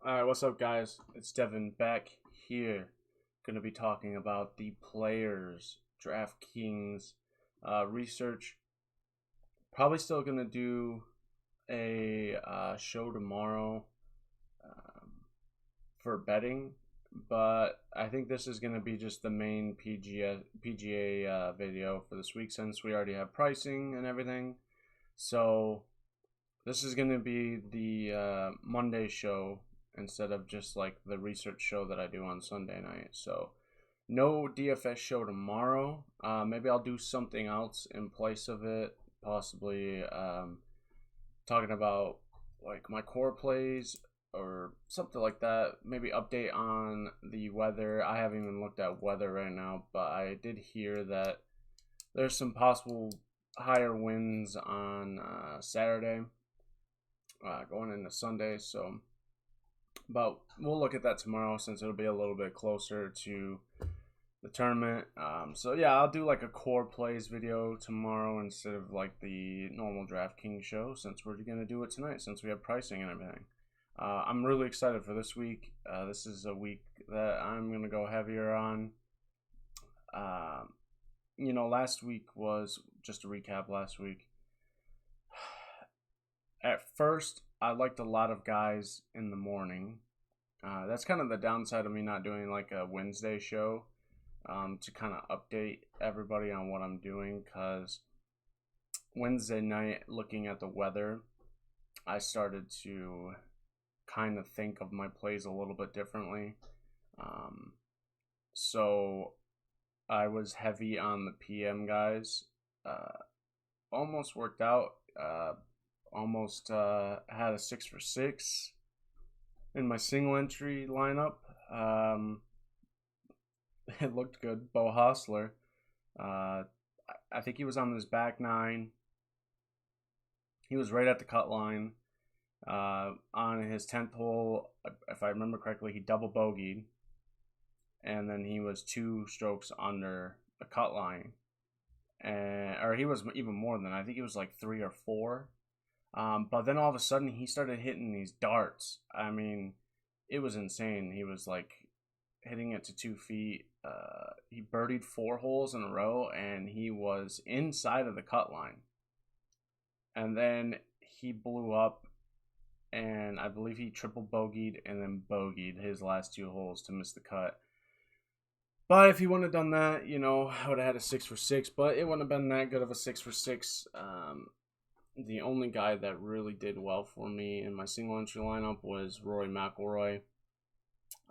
Alright, what's up, guys? It's Devon back here. Going to be talking about the Players Draftkings research. Probably still going to do a show tomorrow for betting, but I think this is going to be just the main PGA video for this week since we already have pricing and everything. So this is going to be the Monday show instead of just like the research show that I do on Sunday night. So no DFS show tomorrow. Maybe I'll do something else in place of it, possibly talking about like my core plays or something like that. Maybe update on the weather. I haven't even looked at weather right now, but I did hear that there's some possible higher winds on Saturday going into Sunday. So but we'll look at that tomorrow since it'll be a little bit closer to the tournament. So yeah, I'll do like a core plays video tomorrow instead of like the normal DraftKings show since we're gonna do it tonight since we have pricing and everything. I'm really excited for this week. This is a week that I'm gonna go heavier on. Last week was just a recap. Last week, at first, I liked a lot of guys in the morning. That's kind of the downside of me not doing like a Wednesday show to kind of update everybody on what I'm doing, because Wednesday night, looking at the weather, I started to kind of think of my plays a little bit differently. So I was heavy on the PM guys. Almost worked out. Almost had a 6 for 6 in my single entry lineup. It looked good. Bo Hostler. I think he was on his back nine. He was right at the cut line. On his 10th hole, if I remember correctly, he double bogeyed. And then he was 2 strokes under the cut line. Or he was even more than that. I think he was like 3 or 4. But then all of a sudden he started hitting these darts. I mean, it was insane. He was like hitting it to 2 feet. He birdied 4 holes in a row and he was inside of the cut line. And then he blew up and I believe he triple bogeyed and then bogeyed his last 2 holes to miss the cut. But if he wouldn't have done that, I would have had a 6 for 6, but it wouldn't have been that good of a 6 for 6. The only guy that really did well for me in my single entry lineup was Rory McIlroy.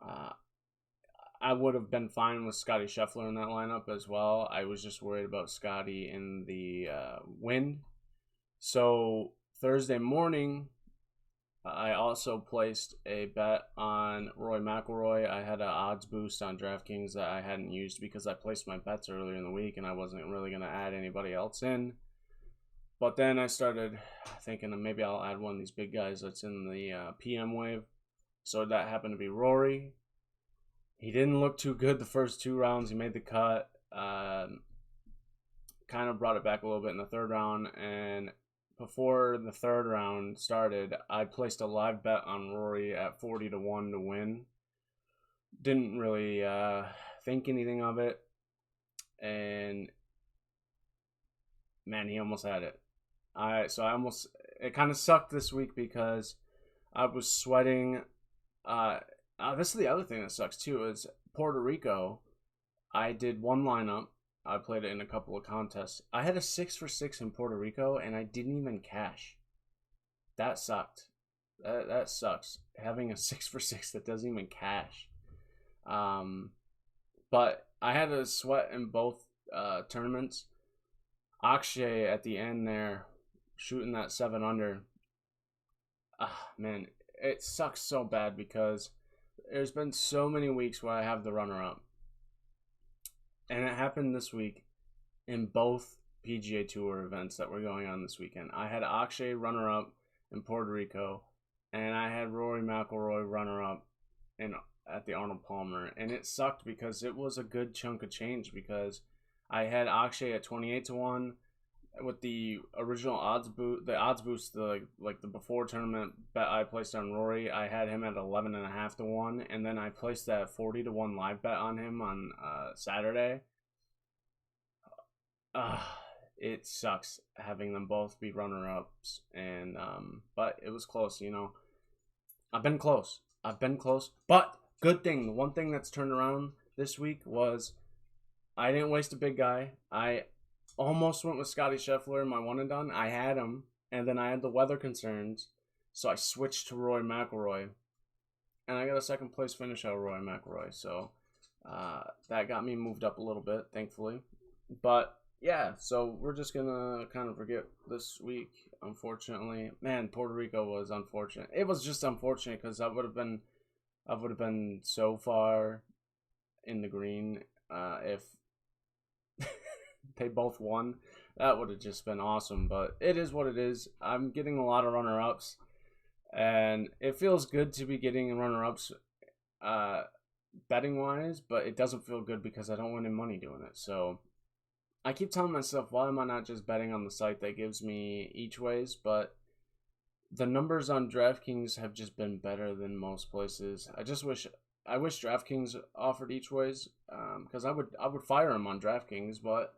I would have been fine with Scotty Scheffler in that lineup as well. I was just worried about Scotty in the wind. So Thursday morning, I also placed a bet on Rory McIlroy. I had an odds boost on DraftKings that I hadn't used because I placed my bets earlier in the week and I wasn't really going to add anybody else in. But then I started thinking maybe I'll add one of these big guys that's in the PM wave. So that happened to be Rory. He didn't look too good the first 2 rounds. He made the cut. Kind of brought it back a little bit in the 3rd round. And before the 3rd round started, I placed a live bet on Rory at 40 to 1 to win. Didn't really think anything of it. And man, he almost had it. It kind of sucked this week because I was sweating. This is the other thing that sucks too, is Puerto Rico. I did one lineup. I played it in a couple of contests. I had a 6 for 6 in Puerto Rico and I didn't even cash. That sucked. That sucks. Having a 6 for 6 that doesn't even cash. But I had a sweat in both tournaments. Akshay at the end there, shooting that 7 under. Man, it sucks so bad because there's been so many weeks where I have the runner-up. And it happened this week in both PGA Tour events that were going on this weekend. I had Akshay runner-up in Puerto Rico, and I had Rory McIlroy runner-up at the Arnold Palmer. And it sucked because it was a good chunk of change because I had Akshay at 28 to 1, with the original odds boost, the before tournament bet I placed on Rory, I had him at 11.5 to 1, and then I placed that 40 to 1 live bet on him on Saturday. It sucks having them both be runner-ups, and but it was close. I've been close, but good thing. The one thing that's turned around this week was I didn't waste a big guy. I almost went with Scotty Scheffler in my one and done. I had him, and then I had the weather concerns, so I switched to Rory McIlroy, and I got a second place finish out of Rory McIlroy. So that got me moved up a little bit, thankfully. But yeah, so we're just gonna kind of forget this week. Unfortunately, man, Puerto Rico was unfortunate. It was just unfortunate because I would have been so far in the green if they both won. That would have just been awesome, but it is what it is. I'm getting a lot of runner-ups, and it feels good to be getting runner-ups betting-wise, but it doesn't feel good because I don't win any money doing it. So I keep telling myself, why am I not just betting on the site that gives me each ways? But the numbers on DraftKings have just been better than most places. I wish DraftKings offered each ways, because I would fire them on DraftKings, but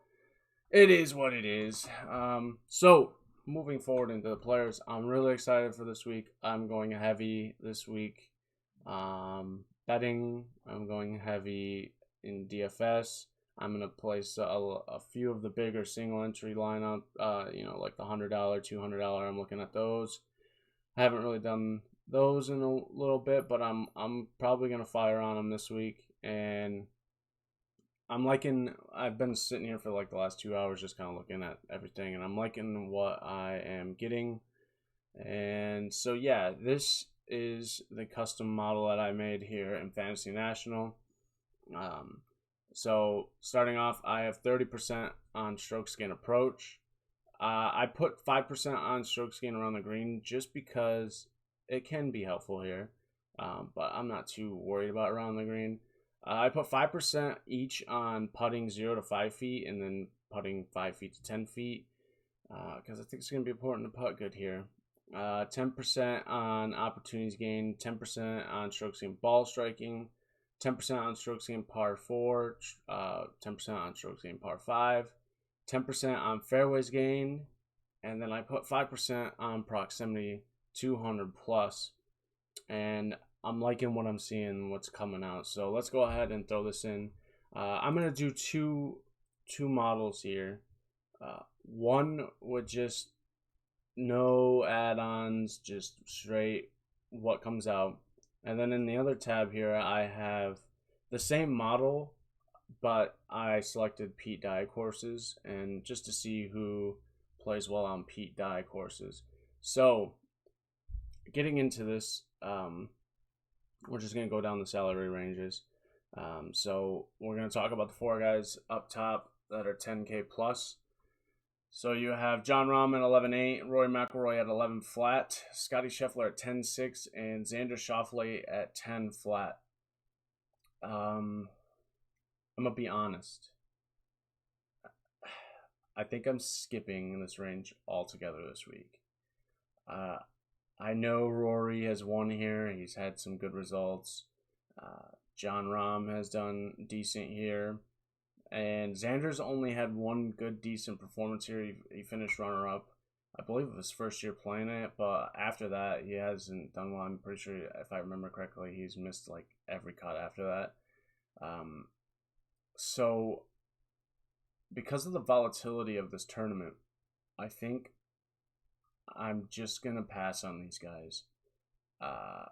it is what it is. So moving forward into the players, I'm really excited for this week. I'm going heavy this week. Betting, I'm going heavy in DFS. I'm going to place a few of the bigger single entry lineup, like the $100, $200. I'm looking at those. I haven't really done those in a little bit, but I'm probably going to fire on them this week. And I've been sitting here for like the last 2 hours just kind of looking at everything, and I'm liking what I am getting. And so, yeah, this is the custom model that I made here in Fantasy National. So starting off, I have 30% on stroke gain approach. I put 5% on stroke gain around the green just because it can be helpful here, but I'm not too worried about around the green. I put 5% each on putting 0 to 5 feet and then putting 5 feet to 10 feet, because I think it's going to be important to putt good here. 10% on opportunities gained, 10% on strokes gained ball striking, 10% on strokes gained par 4, 10% on strokes gained par 5, 10% on fairways gained, and then I put 5% on proximity 200 plus, and I'm liking what I'm seeing, what's coming out. So let's go ahead and throw this in. I'm going to do two models here. One with just no add-ons, just straight what comes out. And then in the other tab here, I have the same model, but I selected Pete Dye courses, and just to see who plays well on Pete Dye courses. So getting into this, we're just going to go down the salary ranges. So we're going to talk about the 4 guys up top that are 10K plus. So you have Jon Rahm at 11.8, Rory McIlroy at 11 flat, Scotty Scheffler at 10.6, and Xander Schauffele at 10 flat. I'm going to be honest. I think I'm skipping this range altogether this week. I know Rory has won here. He's had some good results. Jon Rahm has done decent here. And Xander's only had one good, decent performance here. He finished runner-up, I believe it was first year playing it. But after that, he hasn't done well. I'm pretty sure, if I remember correctly, he's missed like every cut after that. So because of the volatility of this tournament, I think I'm just going to pass on these guys. I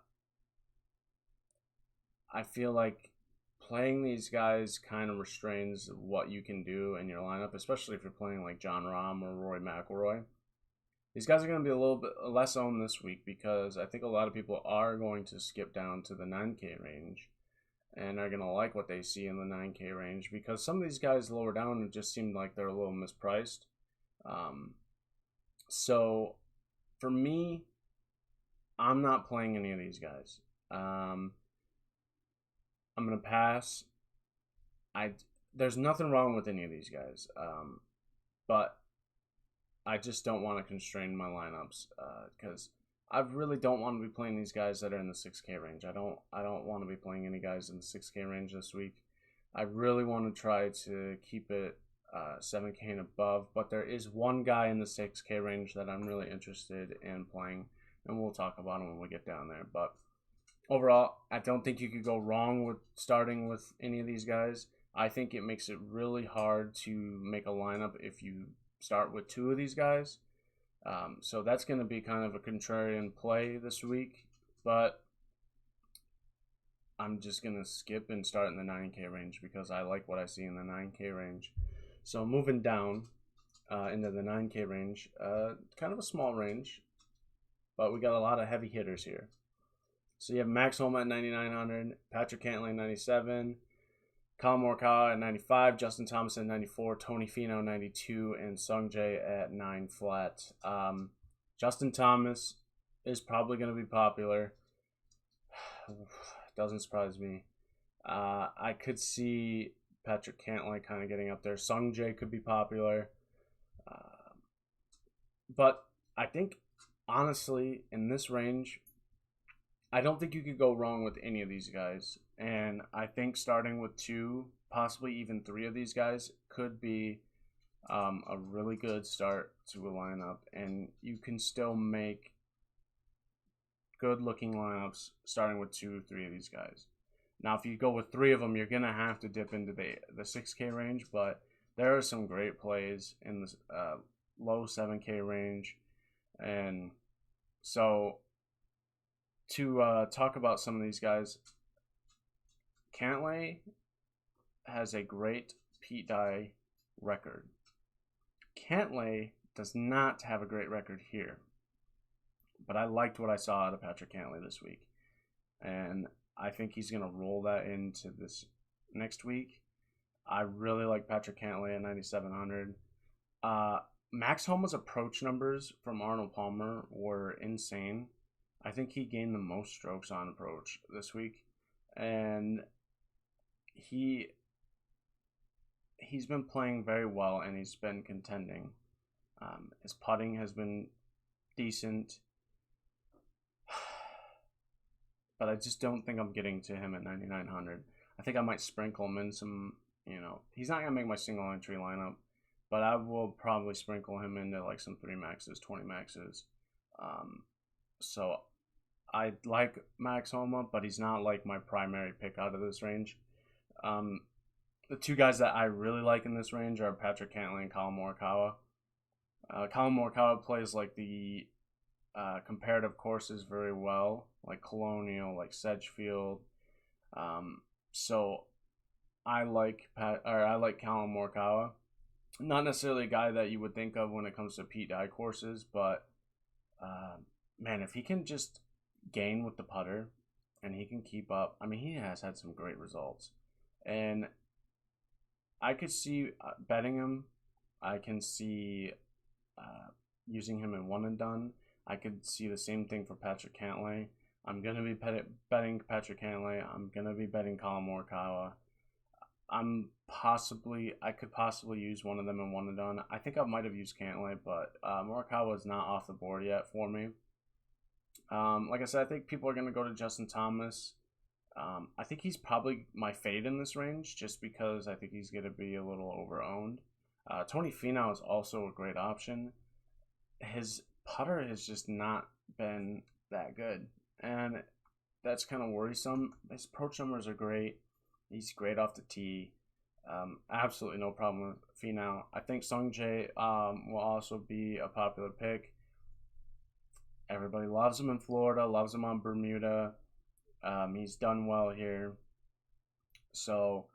feel like playing these guys kind of restrains what you can do in your lineup, especially if you're playing like Jon Rahm or Rory McIlroy. These guys are going to be a little bit less owned this week because I think a lot of people are going to skip down to the 9K range and are going to like what they see in the 9K range, because some of these guys lower down, it just seemed like they're a little mispriced. So for me, I'm not playing any of these guys. I'm going to pass. There's nothing wrong with any of these guys. But I just don't want to constrain my lineups because I really don't want to be playing these guys that are in the 6K range. I don't want to be playing any guys in the 6K range this week. I really want to try to keep it 7K and above, but there is one guy in the 6K range that I'm really interested in playing, and we'll talk about him when we get down there. But overall, I don't think you could go wrong with starting with any of these guys. I think it makes it really hard to make a lineup if you start with two of these guys. So that's going to be kind of a contrarian play this week, but I'm just going to skip and start in the 9K range because I like what I see in the 9K range. So moving down into the 9K range, kind of a small range, but we got a lot of heavy hitters here. So you have Max Homa at 9,900, Patrick Cantlay at 97, Colin Morikawa at 95, Justin Thomas at 94, Tony Finau 92, and Sung Jae at 9 flat. Justin Thomas is probably going to be popular. Doesn't surprise me. I could see Patrick Cantlay kind of getting up there. Sung Jae could be popular. But I think, honestly, in this range, I don't think you could go wrong with any of these guys. And I think starting with two, possibly even three of these guys could be a really good start to a lineup. And you can still make good-looking lineups starting with 2-3 of these guys. Now, if you go with three of them, you're going to have to dip into the 6K range. But there are some great plays in the low 7K range. And so to talk about some of these guys, Cantlay has a great Pete Dye record. Cantlay does not have a great record here, but I liked what I saw out of Patrick Cantlay this week, and I think he's going to roll that into this next week. I really like Patrick Cantlay at 9,700. Max Homa's approach numbers from Arnold Palmer were insane. I think he gained the most strokes on approach this week, and he's been playing very well, and he's been contending. His putting has been decent, but I just don't think I'm getting to him at 9,900. I think I might sprinkle him in some, he's not going to make my single entry lineup, but I will probably sprinkle him into like some 3 maxes, 20 maxes. So I like Max Homa, but he's not like my primary pick out of this range. The two guys that I really like in this range are Patrick Cantlay and Colin Morikawa. Colin Morikawa plays like the comparative courses very well, like Colonial, like Sedgefield. So I like Colin Morikawa. Not necessarily a guy that you would think of when it comes to Pete Dye courses, but man, if he can just gain with the putter and he can keep up, I mean, he has had some great results, and I could see betting him. I can see using him in one and done. I could see the same thing for Patrick Cantlay. I'm going to be betting Patrick Cantlay. I'm going to be betting Colin Morikawa. I could possibly use one of them in one and done. I think I might have used Cantlay, but Morikawa is not off the board yet for me. Like I said, I think people are going to go to Justin Thomas. I think he's probably my fade in this range just because I think he's going to be a little over-owned. Tony Finau is also a great option. His putter has just not been that good, and that's kind of worrisome. His approach numbers are great. He's great off the tee. Absolutely no problem with Finau. I think Sung Jae will also be a popular pick. Everybody loves him in Florida, loves him on Bermuda. He's done well here. So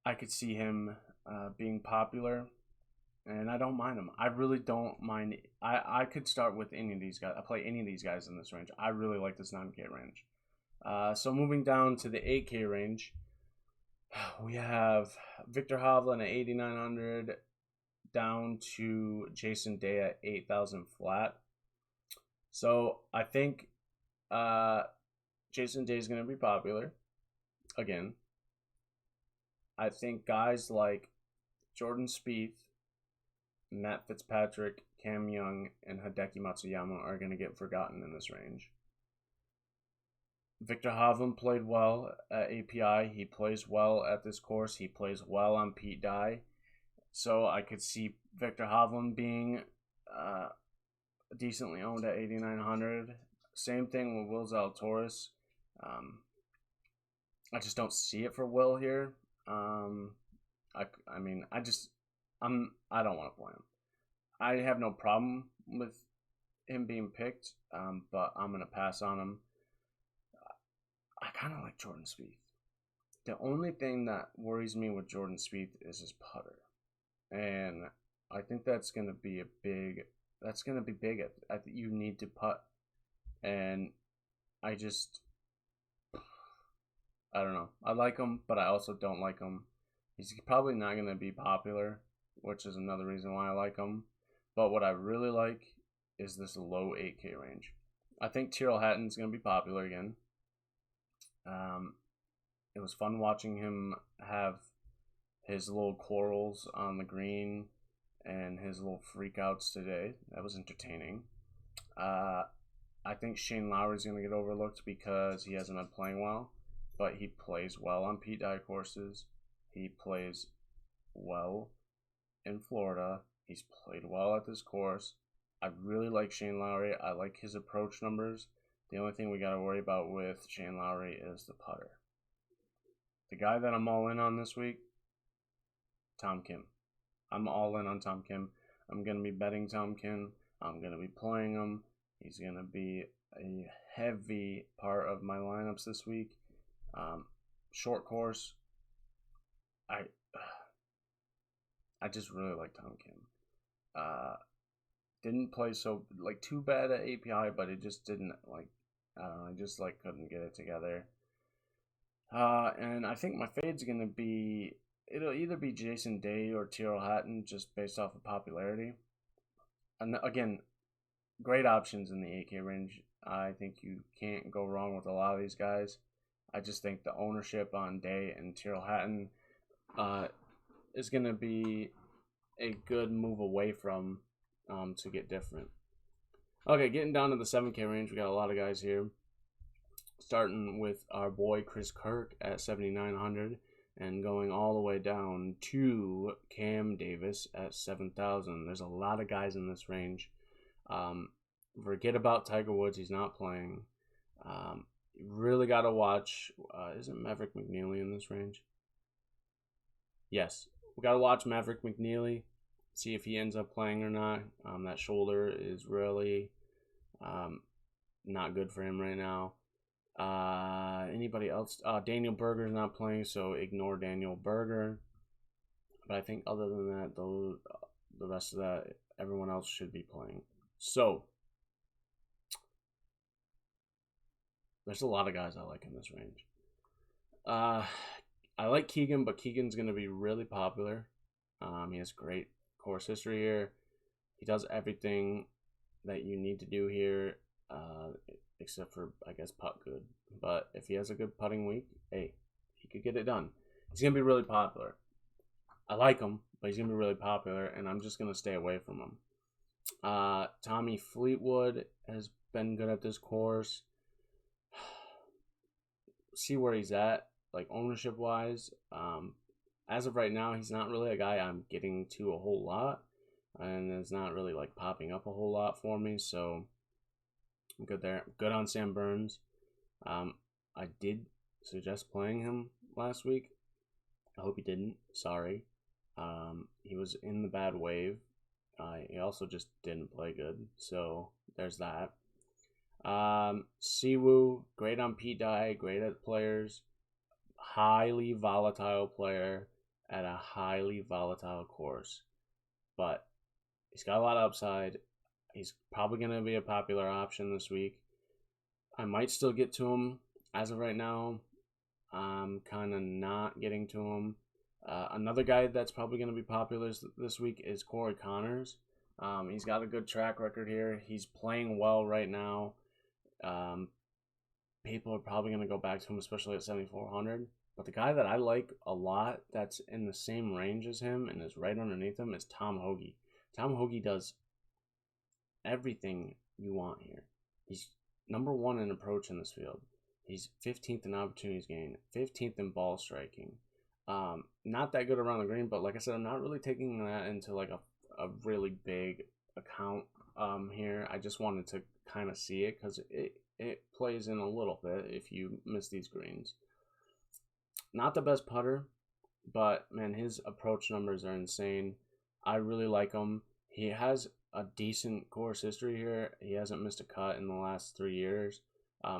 I could see him being popular, and I don't mind him. I really don't mind. I could start with any of these guys. I play any of these guys in this range. I really like this 9K range. So moving down to the 8K range, we have Victor Hovland at 8,900 down to Jason Day at 8,000 flat. So I think Jason Day is going to be popular again. I think guys like Jordan Spieth, Matt Fitzpatrick, Cam Young and Hideki Matsuyama are going to get forgotten in this range. Victor Hovland played well at API. He plays well at this course. He plays well on Pete Dye. So I could see Victor Hovland being decently owned at 8,900. Same thing with Will Zalatoris. I just don't see it for Will here. I don't want to play him. I have no problem with him being picked, but I'm gonna pass on him. I kind of like Jordan Spieth. The only thing that worries me with Jordan Spieth is his putter, and I think that's gonna be big. You need to putt, and I don't know. I like him, but I also don't like him. He's probably not gonna be popular, which is another reason why I like him. But what I really like is this low 8K range. I think Tyrrell Hatton's gonna be popular again. It was fun watching him have his little quarrels on the green and his little freakouts today. That was entertaining. I think Shane Lowry's going to get overlooked because he hasn't been playing well, but he plays well on Pete Dye courses. He plays well in Florida. He's played well at this course. I really like Shane Lowry. I like his approach numbers. The only thing we got to worry about with Shane Lowry is the putter. The guy that I'm all in on this week, Tom Kim. I'm all in on Tom Kim. I'm going to be betting Tom Kim. I'm going to be playing him. He's going to be a heavy part of my lineups this week. Short course. I just really like Tom Kim. Didn't play too bad at API, but it just didn't I just couldn't get it together. And I think my fade's gonna be, it'll either be Jason Day or Tyrrell Hatton, just based off of popularity. And again, great options in the 8K range. I think you can't go wrong with a lot of these guys. I just think the ownership on Day and Tyrrell Hatton is gonna be a good move away from to get different. Okay, getting down to the 7K range, we got a lot of guys here. Starting with our boy Chris Kirk at 7,900 and going all the way down to Cam Davis at 7,000. There's a lot of guys in this range. Forget about Tiger Woods. He's not playing. You really got to watch. Isn't Maverick McNeely in this range? Yes. We got to watch Maverick McNeely. See if he ends up playing or not. That shoulder is really not good for him right now. Anybody else? Daniel Berger's not playing, so ignore Daniel Berger. But I think other than that, the rest of that, everyone else should be playing. So there's a lot of guys I like in this range. I like Keegan, but Keegan's going to be really popular. He has great course history here. He does everything that you need to do here, except for, I guess, putt good. But if he has a good putting week, hey, he could get it done. He's going to be really popular. I like him, but he's going to be really popular, and I'm just going to stay away from him. Tommy Fleetwood has been good at this course. See where he's at, ownership-wise. As of right now, he's not really a guy I'm getting to a whole lot, and it's not really popping up a whole lot for me, so I'm good there. Good on Sam Burns. I did suggest playing him last week. I hope he didn't. Sorry. He was in the bad wave. He also just didn't play good, so there's that. Siwoo, great on Pete Dye, great at Players. Highly volatile player at a highly volatile course, but he's got a lot of upside. He's probably going to be a popular option this week. I might still get to him. As of right now, I'm kind of not getting to him. Another guy that's probably going to be popular this week is Corey Connors. He's got a good track record here. He's playing well right now. People are probably going to go back to him, especially at 7,400. But the guy that I like a lot that's in the same range as him and is right underneath him is Tom Hoge. Tom Hoge does everything you want here. He's number 1 in approach in this field. He's 15th in opportunities gained, 15th in ball striking. Not that good around the green, but like I said, I'm not really taking that into like a really big account here. I just wanted to kind of see it because it plays in a little bit if you miss these greens. Not the best putter, but man, his approach numbers are insane. I really like him. He has a decent course history here. He hasn't missed a cut in the last 3 years.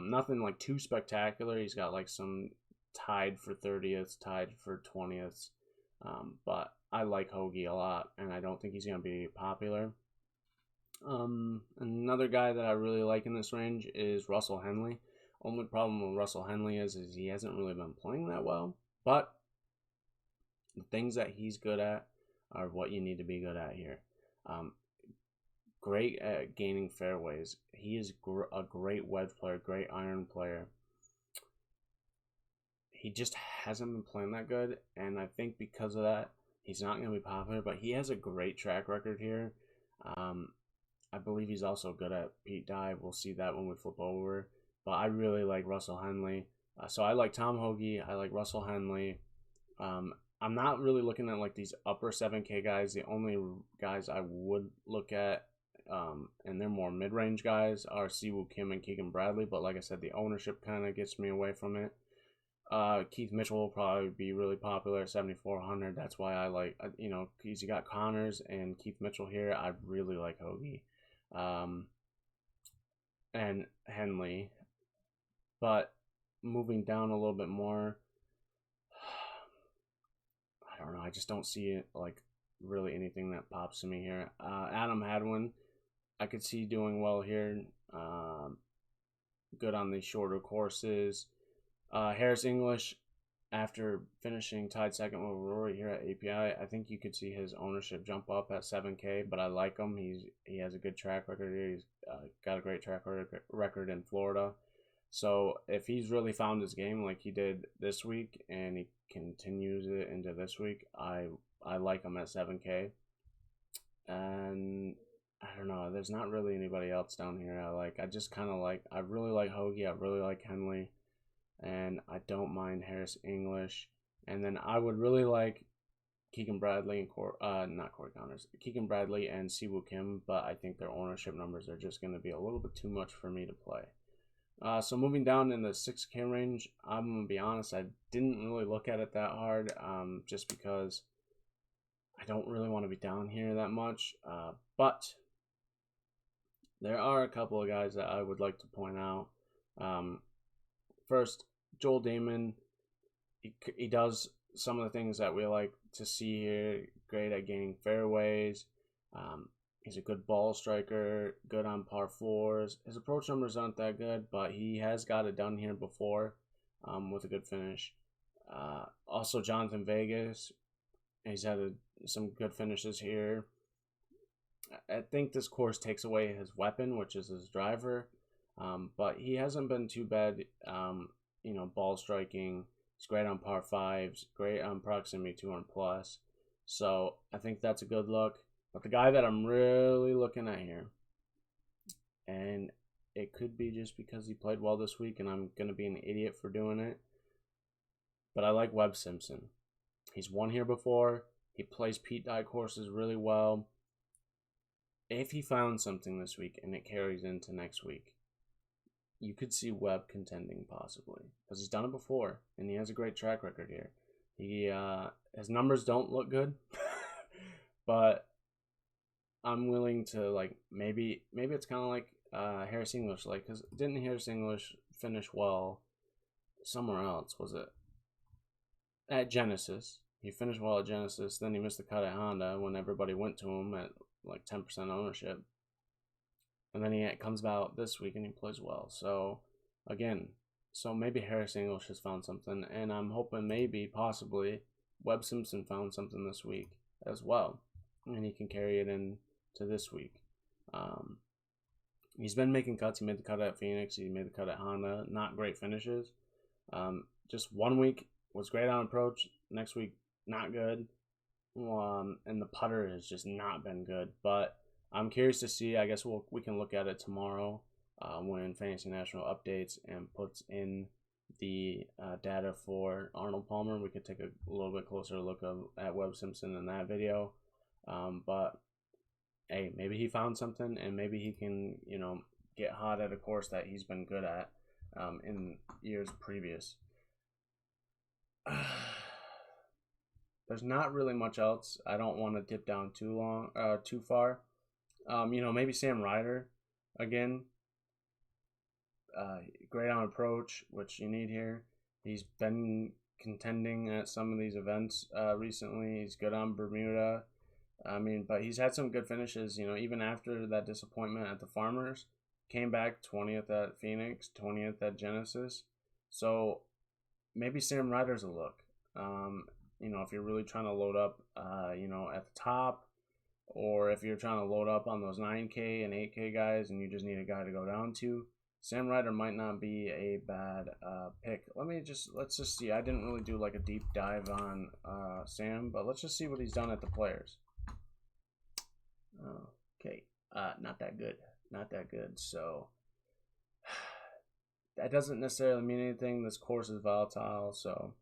Nothing like too spectacular. He's got like some tied for 30th, tied for 20th. But I like Hoagie a lot, and I don't think he's going to be popular. Another guy that I really like in this range is Russell Henley. Only problem with Russell Henley is he hasn't really been playing that well. But the things that he's good at are what you need to be good at here. Great at gaining fairways. He is a great wedge player, great iron player. He just hasn't been playing that good, and I think because of that, he's not going to be popular, but he has a great track record here. I believe he's also good at Pete Dye. We'll see that when we flip over, but I really like Russell Henley. So I like Tom Hoagie. I like Russell Henley. I'm not really looking at like these upper 7K guys. The only guys I would look at, and they're more mid-range guys, are Siwoo Kim and Keegan Bradley. But like I said, the ownership kind of gets me away from it. Keith Mitchell will probably be really popular at 7,400. That's why I like, because you got Connors and Keith Mitchell here. I really like Hoagie, and Henley. But moving down a little bit more, I don't know. I just don't see it like really anything that pops to me here. Adam Hadwin, I could see doing well here. Good on the shorter courses. Harris English, after finishing tied second with Rory here at API, I think you could see his ownership jump up at 7K, but I like him. He has a good track record here. He's got a great track record in Florida. So if he's really found his game like he did this week and he continues it into this week, I like him at 7K. And I don't know, there's not really anybody else down here I like. I really like Hoagie. I really like Henley. And I don't mind Harris English. And then I would really like Keegan Bradley and not Corey Connors. Keegan Bradley and Siwoo Kim, but I think their ownership numbers are just going to be a little bit too much for me to play. So moving down in the 6K range, I'm going to be honest, I didn't really look at it that hard, just because I don't really want to be down here that much. But there are a couple of guys that I would like to point out. First, Joel Damon, he does some of the things that we like to see here. Great at gaining fairways. He's a good ball striker, good on par fours. His approach numbers aren't that good, but he has got it done here before with a good finish. Also, Jonathan Vegas, he's had some good finishes here. I think this course takes away his weapon, which is his driver. But he hasn't been too bad, ball striking. He's great on par fives, great on proximity 200 plus. So I think that's a good look. But the guy that I'm really looking at here, and it could be just because he played well this week and I'm going to be an idiot for doing it, but I like Webb Simpson. He's won here before. He plays Pete Dye courses really well. If he found something this week and it carries into next week, you could see Webb contending possibly, because he's done it before and he has a great track record here. His numbers don't look good, but I'm willing to maybe it's kind of like Harris English, because didn't Harris English finish well somewhere else? Was it at Genesis? He finished well at Genesis, then he missed the cut at Honda when everybody went to him at 10% ownership. And then he comes out this week and he plays well. So, again, maybe Harris English has found something. And I'm hoping possibly, Webb Simpson found something this week as well. And he can carry it into this week. He's been making cuts. He made the cut at Phoenix. He made the cut at Honda. Not great finishes. Just 1 week was great on approach. Next week, not good. And the putter has just not been good. But I'm curious to see. I guess we can look at it tomorrow when Fantasy National updates and puts in the data for Arnold Palmer. We could take a little bit closer look at Webb Simpson in that video. But hey, maybe he found something, and maybe he can, get hot at a course that he's been good at in years previous. There's not really much else. I don't want to dip down too far. Maybe Sam Ryder again. Great on approach, which you need here. He's been contending at some of these events recently. He's good on Bermuda. But he's had some good finishes, even after that disappointment at the Farmers. Came back 20th at Phoenix, 20th at Genesis. So maybe Sam Ryder's a look. If you're really trying to load up, at the top, or if you're trying to load up on those 9K and 8K guys and you just need a guy to go down to, Sam Ryder might not be a bad pick. Let's just see. I didn't really do like a deep dive on Sam, but let's just see what he's done at the Players. Okay, not that good. Not that good. So that doesn't necessarily mean anything. This course is volatile. So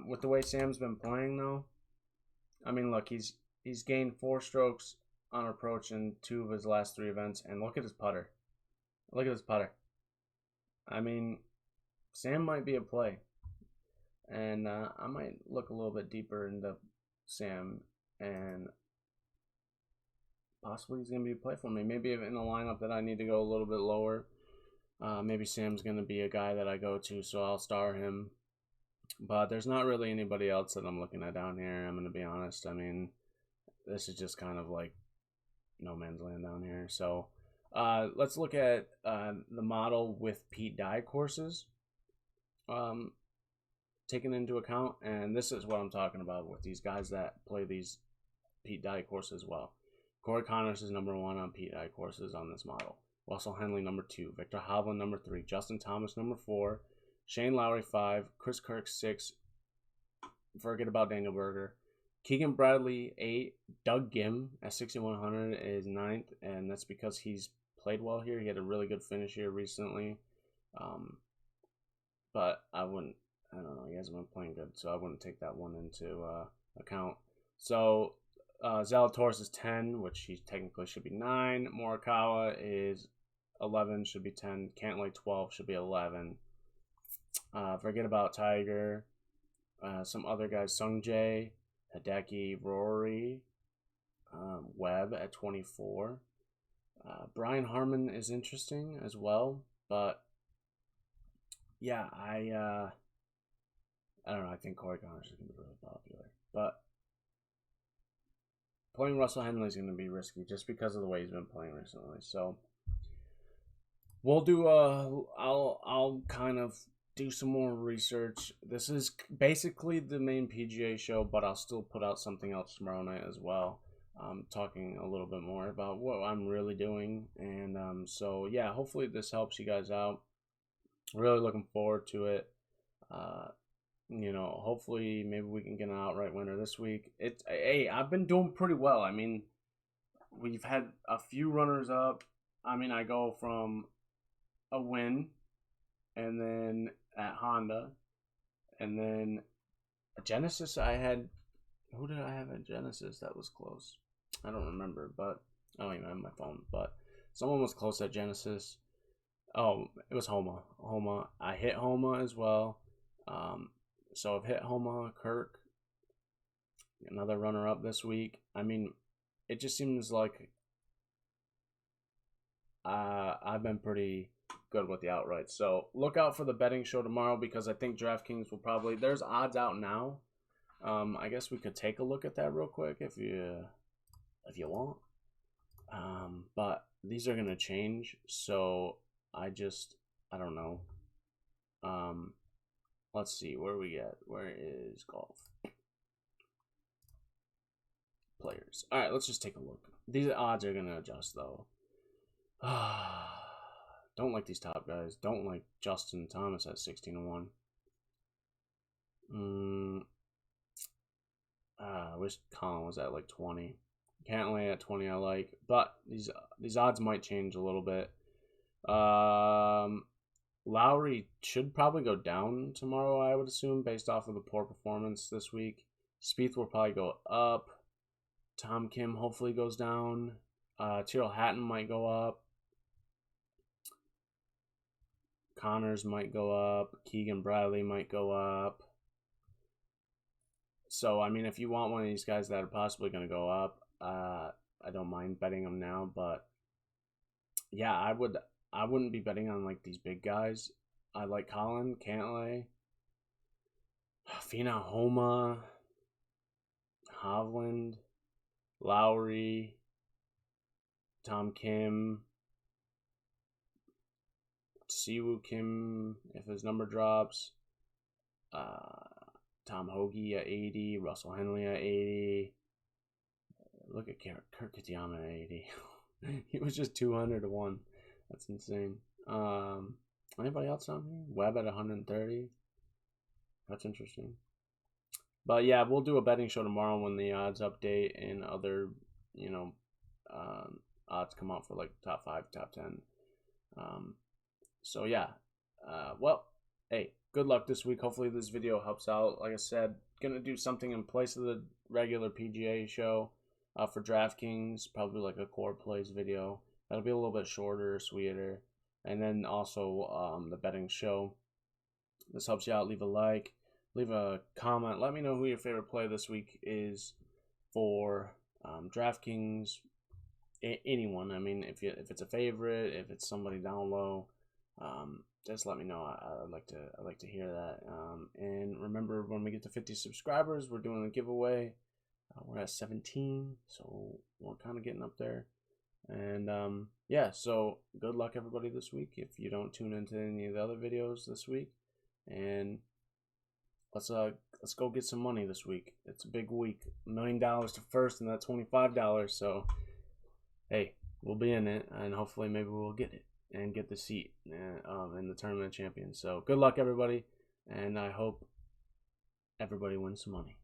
with the way Sam's been playing, though, look, he's gained 4 strokes on approach in 2 of his last 3 events, and look at his putter. Look at his putter. Sam might be a play, and I might look a little bit deeper into Sam, and possibly he's going to be a play for me. Maybe in a lineup that I need to go a little bit lower, maybe Sam's going to be a guy that I go to, so I'll star him. But there's not really anybody else that I'm looking at down here, I'm going to be honest. This is just kind of like no man's land down here. So let's look at the model with Pete Dye courses taken into account. And this is what I'm talking about with these guys that play these Pete Dye courses well. Corey Connors is number 1 on Pete Dye courses on this model. Russell Henley number 2. Victor Hovland number 3. Justin Thomas number 4. Shane Lowry 5. Chris Kirk 6. Forget about Daniel Berger. Keegan Bradley 8. Doug Gim at 6,100 is 9th, and that's because he's played well here. He had a really good finish here recently. But I don't know, he hasn't been playing good, so I wouldn't take that one into account. So Zalatoris is 10, which he technically should be 9. Morikawa is 11, should be 10. Cantlay 12, should be 11. Forget about Tiger. Some other guys, Sungjae, Hideki, Rory, Webb at 24. Brian Harmon is interesting as well, but yeah, I don't know. I think Corey Connors is going to be really popular, but playing Russell Henley is going to be risky just because of the way he's been playing recently. So we'll do I'll kind of do some more research. This is basically the main PGA show, but I'll still put out something else tomorrow night as well, talking a little bit more about what I'm really doing. And so yeah, hopefully this helps you guys out. Really looking forward to it. Hopefully maybe we can get an outright winner this week. I've been doing pretty well. We've had a few runners up. I go from a win, and then at Honda, and then at Genesis who did I have at Genesis that was close? I don't remember, but I don't even have my phone, but someone was close at Genesis. Oh, it was Homa. I hit Homa as well. So I've hit Homa, Kirk, another runner-up this week. It just seems like I've been pretty good with the outright. So look out for the betting show tomorrow, because I think DraftKings will probably, there's odds out now. I guess we could take a look at that real quick if you want. But these are gonna change, so I don't know. Let's see where we at. Where is golf? Players. All right, let's just take a look. These odds are gonna adjust though. Don't like these top guys. Don't like Justin Thomas at 16-1. I wish Colin was at like 20. Cantlay at 20 I like, but these odds might change a little bit. Lowry should probably go down tomorrow, I would assume, based off of the poor performance this week. Spieth will probably go up. Tom Kim hopefully goes down. Tyrrell Hatton might go up. Connors might go up. Keegan Bradley might go up. So, I mean, if you want one of these guys that are possibly going to go up, I don't mind betting them now. But, yeah, I wouldn't be betting on, like, these big guys. I like Colin, Cantlay, Fina Homa, Hovland, Lowry, Tom Kim, Siwoo Kim, if his number drops, Tom Hoagie at 80, Russell Henley at 80. Look at Kurt Kitayama at 80. He was just 200 to 1. That's insane. Anybody else on here? Webb at 130. That's interesting. But yeah, we'll do a betting show tomorrow when the odds update and other, odds come out for like top 5, top 10. So yeah, well, hey, good luck this week. Hopefully this video helps out. Like I said, gonna do something in place of the regular PGA show for DraftKings, probably like a core plays video. That'll be a little bit shorter, sweeter. And then also the betting show. This helps you out. Leave a like, leave a comment. Let me know who your favorite play this week is for DraftKings. Anyone. I mean, if it's a favorite, if it's somebody down low, just let me know. I'd like to hear that. And remember, when we get to 50 subscribers, we're doing a giveaway. We're at 17, so we're kind of getting up there. And yeah, so good luck everybody this week. If you don't tune into any of the other videos this week, and let's go get some money this week. It's a big week. $1 million to first, and that's $25. So hey, we'll be in it, and hopefully maybe we'll get it and get the seat in the Tournament of Champions. So good luck everybody, and I hope everybody wins some money.